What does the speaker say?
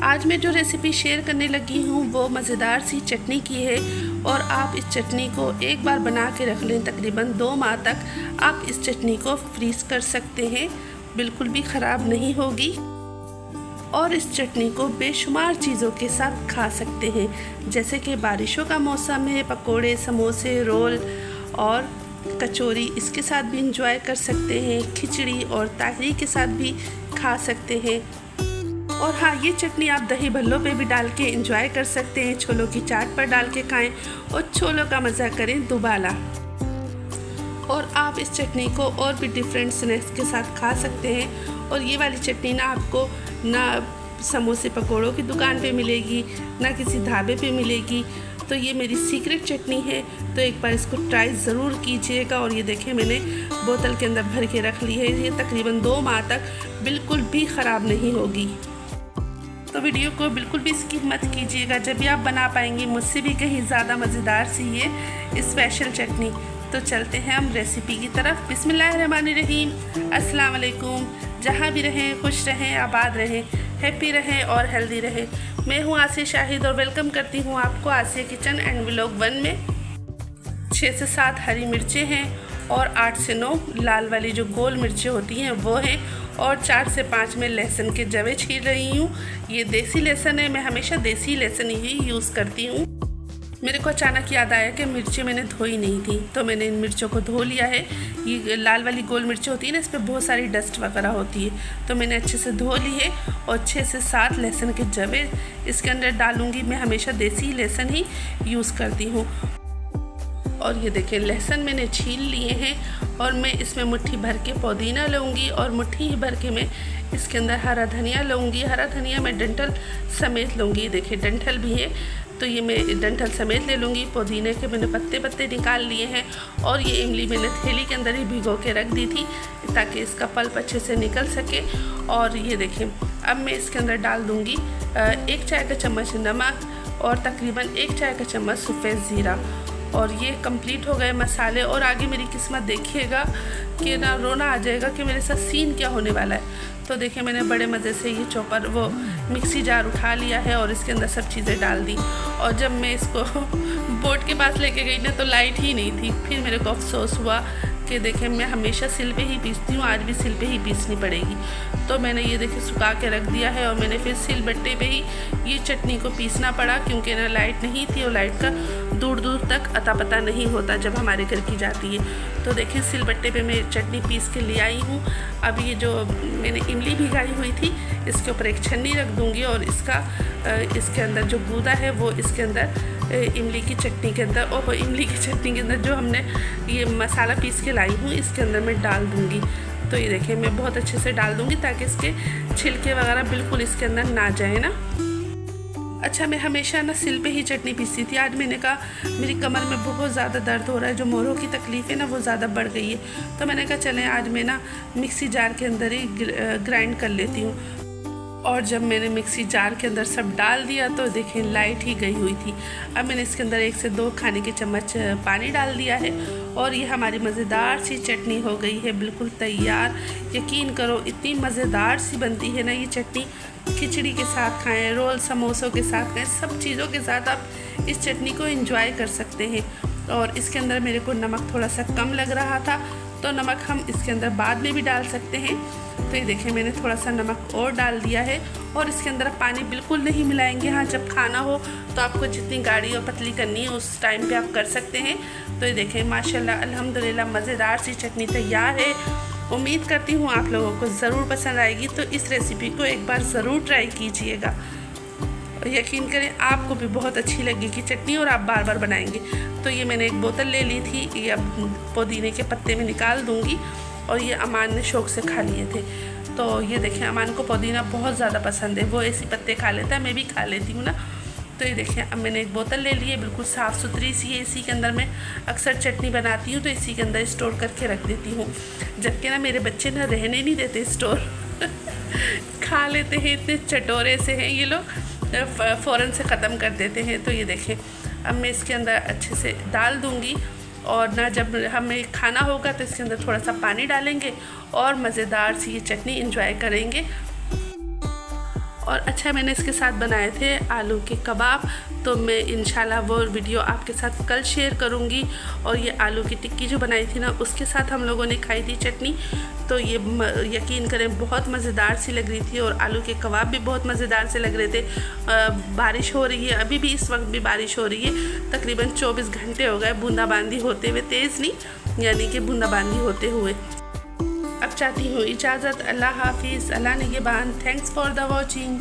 आज मैं जो रेसिपी शेयर करने लगी हूँ वो मज़ेदार सी चटनी की है और आप इस चटनी को एक बार बना के रख लें, तकरीबन 2 माह तक आप इस चटनी को फ्रीज़ कर सकते हैं, बिल्कुल भी ख़राब नहीं होगी। और इस चटनी को बेशुमार चीज़ों के साथ खा सकते हैं, जैसे कि बारिशों का मौसम है, पकोड़े, समोसे, रोल और कचौरी इसके साथ भी इंजॉय कर सकते हैं, खिचड़ी और ताहरी के साथ भी खा सकते हैं। और हाँ, ये चटनी आप दही भल्लों पे भी डाल के इंजॉय कर सकते हैं, छोलों की चाट पर डाल के खाएं और छोलों का मज़ा करें दुबाला। और आप इस चटनी को और भी डिफरेंट स्नैक्स के साथ खा सकते हैं। और ये वाली चटनी ना आपको ना समोसे पकोड़ों की दुकान पे मिलेगी, ना किसी ढाबे पे मिलेगी, तो ये मेरी सीक्रेट चटनी है। तो एक बार इसको ट्राई ज़रूर कीजिएगा। और ये देखें, मैंने बोतल के अंदर भर के रख ली है, ये तकरीबन 2 माह तक बिल्कुल भी ख़राब नहीं होगी। तो वीडियो को बिल्कुल भी स्किप मत कीजिएगा, जब भी आप बना पाएंगे मुझसे भी कहीं ज़्यादा मज़ेदार सी ये स्पेशल चटनी। तो चलते हैं हम रेसिपी की तरफ। बिस्मिल्लाहिर्रहमानिर्रहीम। अस्सलाम वालेकुम। जहाँ भी रहें खुश रहें, आबाद रहें, हैप्पी रहें और हेल्दी रहें। मैं हूँ आसिया शाहिद और वेलकम करती हूँ आपको आसिया किचन एंड व्लॉग 1 में। 6 से 7 हरी मिर्चें हैं और 8 से 9 लाल वाली जो गोल मिर्चें होती हैं वो हैं, और 4 से 5 में लहसुन के जवे छील रही हूँ। ये देसी लहसुन है, मैं हमेशा देसी लहसुन ही यूज़ करती हूँ। मेरे को अचानक याद आया कि मिर्चें मैंने धोई नहीं थी, तो मैंने इन मिर्चों को धो लिया है। ये लाल वाली गोल मिर्चें होती है ना, इस पर बहुत सारी डस्ट वगैरह होती है, तो मैंने अच्छे से धो ली है। और 6 से 7 लहसुन के जवे इसके अंदर डालूँगी। मैं हमेशा देसी लहसुन ही यूज़ करती हूँ। और ये देखें, लहसुन मैंने छील लिए हैं और मैं इसमें मुट्ठी भर के पुदीना लूँगी और मुट्ठी ही भर के मैं इसके अंदर हरा धनिया लूँगी। हरा धनिया मैं डंठल समेत लूँगी। देखिए, डंठल भी है तो ये मैं डंठल समेत ले लूँगी। पुदीने के मैंने पत्ते पत्ते निकाल लिए हैं। और ये इमली मैंने थैली के अंदर ही भिगो के रख दी थी ताकि इसका पल्प अच्छे से निकल सके। और ये देखें, अब मैं इसके अंदर डाल दूँगी 1 चाय का चम्मच नमक और तकरीबन 1 चाय का चम्मच सफ़ेद ज़ीरा। और ये कंप्लीट हो गए मसाले। और आगे मेरी किस्मत देखिएगा कि ना रोना आ जाएगा कि मेरे साथ सीन क्या होने वाला है। तो देखिए, मैंने बड़े मज़े से ये चॉपर वो मिक्सी जार उठा लिया है और इसके अंदर सब चीज़ें डाल दी। और जब मैं इसको बोर्ड के पास लेके गई ना तो लाइट ही नहीं थी। फिर मेरे को अफसोस हुआ कि देखें, मैं हमेशा सिल पे ही पीसती हूँ, आज भी सिल पे ही पीसनी पड़ेगी। तो मैंने ये देखिए सुखा के रख दिया है और मैंने फिर सिल बट्टे पे ही ये चटनी को पीसना पड़ा, क्योंकि ना लाइट नहीं थी और लाइट का दूर दूर तक अता पता नहीं होता जब हमारे घर की जाती है। तो देखें, सिल बट्टे पे मैं चटनी पीस के ले आई हूँ। अब ये जो मैंने इमली भिगाई हुई थी इसके ऊपर एक छन्नी रख दूँगी और इसके अंदर जो गूदा है वो इसके अंदर इमली की चटनी के अंदर और इमली की चटनी के अंदर जो हमने ये मसाला पीस के लाई हूँ इसके अंदर मैं डाल दूँगी। तो ये देखिए, मैं बहुत अच्छे से डाल दूँगी ताकि इसके छिलके वगैरह बिल्कुल इसके अंदर ना जाए ना। अच्छा, मैं हमेशा ना सिल पे ही चटनी पीसती थी। आज मैंने कहा मेरी कमर में बहुत ज़्यादा दर्द हो रहा है, जो मोरों की तकलीफ़ है ना वो ज़्यादा बढ़ गई है। तो मैंने कहा चलें आज मैं ना मिक्सी जार के अंदर ही ग्राइंड कर लेती हूँ। और जब मैंने मिक्सी जार के अंदर सब डाल दिया तो देखें लाइट ही गई हुई थी। अब मैंने इसके अंदर 1 से 2 खाने के चम्मच पानी डाल दिया है और ये हमारी मज़ेदार सी चटनी हो गई है बिल्कुल तैयार। यकीन करो, इतनी मज़ेदार सी बनती है ना ये चटनी। खिचड़ी के साथ खाएं, रोल समोसों के साथ खाएं, सब चीज़ों के साथ आप इस चटनी को एंजॉय कर सकते हैं। और इसके अंदर मेरे को नमक थोड़ा सा कम लग रहा था, तो नमक हम इसके अंदर बाद में भी डाल सकते हैं। तो ये देखें, मैंने थोड़ा सा नमक और डाल दिया है। और इसके अंदर पानी बिल्कुल नहीं मिलाएंगे। हाँ, जब खाना हो तो आपको जितनी गाढ़ी और पतली करनी है उस टाइम पे आप कर सकते हैं। तो ये देखें, माशाल्लाह अल्हम्दुलिल्लाह मज़ेदार सी चटनी तैयार है। उम्मीद करती हूँ आप लोगों को ज़रूर पसंद आएगी। तो इस रेसिपी को एक बार ज़रूर ट्राई कीजिएगा। यकीन करें, आपको भी बहुत अच्छी लगेगी चटनी और आप बार बार बनाएंगे। तो ये मैंने एक बोतल ले ली थी, ये अब पुदीने के पत्ते में निकाल दूँगी। और ये अमान ने शौक़ से खा लिए थे। तो ये देखें, अमान को पुदीना बहुत ज़्यादा पसंद है, वो ऐसी पत्ते खा लेता है, मैं भी खा लेती हूँ ना। तो ये देखें, अब मैंने एक बोतल ले ली है, बिल्कुल साफ़ सुथरी सी है। इसी के अंदर मैं अक्सर चटनी बनाती हूँ तो इसी के अंदर स्टोर करके रख देती हूँ। जबकि ना मेरे बच्चे ना रहने नहीं देते स्टोर खा लेते हैं, इतने चटोरे से हैं ये लोग, फ़ौरन से ख़त्म कर देते हैं। तो ये देखें, अब मैं इसके अंदर अच्छे से डाल दूँगी। और ना जब हमें खाना होगा तो इसके अंदर थोड़ा सा पानी डालेंगे और मज़ेदार सी ये चटनी एंजॉय करेंगे। और अच्छा मैंने इसके साथ बनाए थे आलू के कबाब, तो मैं इंशाल्लाह वो वीडियो आपके साथ कल शेयर करूँगी। और ये आलू की टिक्की जो बनाई थी ना उसके साथ हम लोगों ने खाई थी चटनी, तो ये यकीन करें बहुत मज़ेदार सी लग रही थी। और आलू के कबाब भी बहुत मज़ेदार से लग रहे थे। बारिश हो रही है, अभी भी इस वक्त भी बारिश हो रही है। तकरीबन 24 घंटे हो गए बूंदाबांदी होते हुए, तेज़ नहीं यानी कि बूंदाबांदी होते हुए। अब चाहती हूँ इजाज़त। अल्लाह हाफिज़, अल्लाह निगहबान। Thanks for the watching.